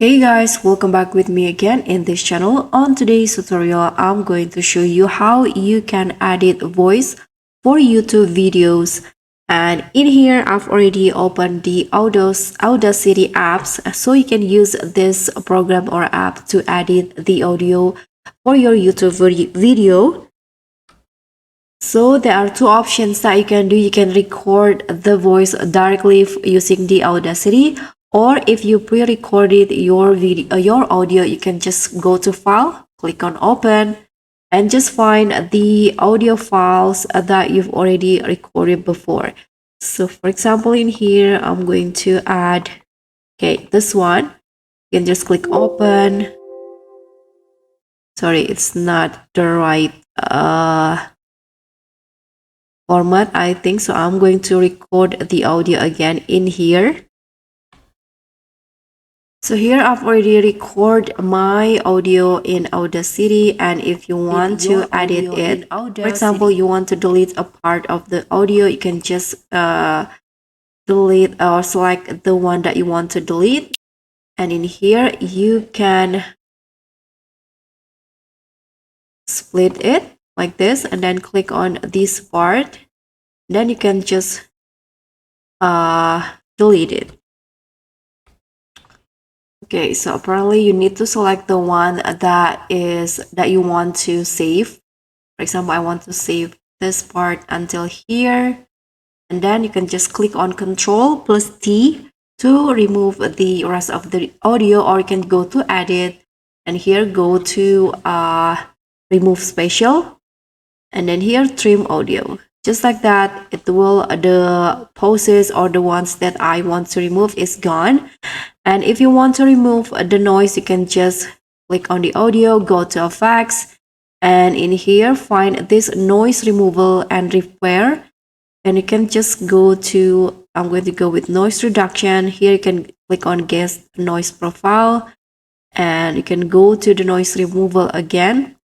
Hey guys, welcome back with me again in this channel. On today's tutorial, I'm going to show you how you can edit voice for YouTube videos. And in here, I've already opened the Audacity apps, so you can use this program or app to edit the audio for your YouTube video. So there are two options that you can do. You can record the voice directly using the Audacity, or if you pre-recorded your video, your audio, you can just go to File, click on Open, and just find the audio files that you've already recorded before. So for example, in here, I'm going to add, this one. You can just click Open. Sorry, it's not the right format, I think. So I'm going to record the audio again in here. So here I've already recorded my audio in Audacity, and if you want to edit it, for example, you want to delete a part of the audio, you can just delete or select the one that you want to delete, and in here you can split it like this and then click on this part. Then you can just delete it. Okay, so apparently you need to select the one that you want to save. For example, I want to save this part until here, and then you can just click on Ctrl plus T to remove the rest of the audio, or you can go to Edit and here go to Remove Spatial, and then here Trim Audio. Just like that, the pauses or the ones that I want to remove is gone. And if you want to remove the noise, you can just click on the audio, go to Effects, and in here find this noise removal and repair. And you can just go to, I'm going to go with noise reduction. Here you can click on Guest Noise Profile, and you can go to the noise removal again.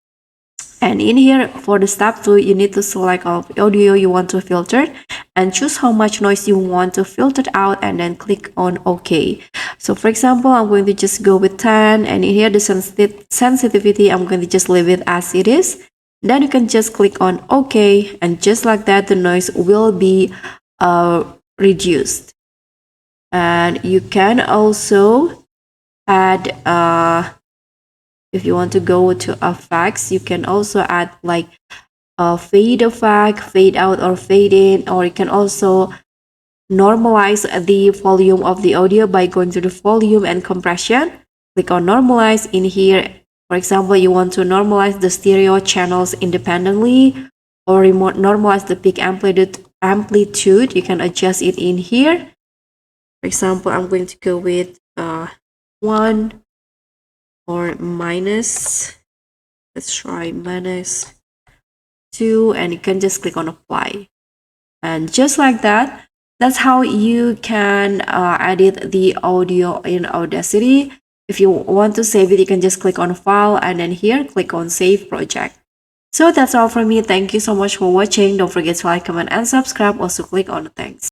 And in here for the step 2, you need to select of audio you want to filter and choose how much noise you want to filter out, and then click on OK. So for example, I'm going to just go with 10, and in here the sensitivity, I'm going to just leave it as it is. Then you can just click on OK, and just like that, the noise will be reduced. And you can also add if you want to go to effects, you can also add like a fade effect, fade out, or fade in, or you can also normalize the volume of the audio by going to the volume and compression. Click on normalize. In here, for example, you want to normalize the stereo channels independently, or normalize the peak amplitude. You can adjust it in here. For example, I'm going to go with 1 or minus, let's try minus 2, and you can just click on apply. And just like that, that's how you can edit the audio in Audacity. If you want to save it, you can just click on file, and then here click on save project. So that's all from me. Thank you so much for watching. Don't forget to like, comment, and subscribe. Also click on the thanks.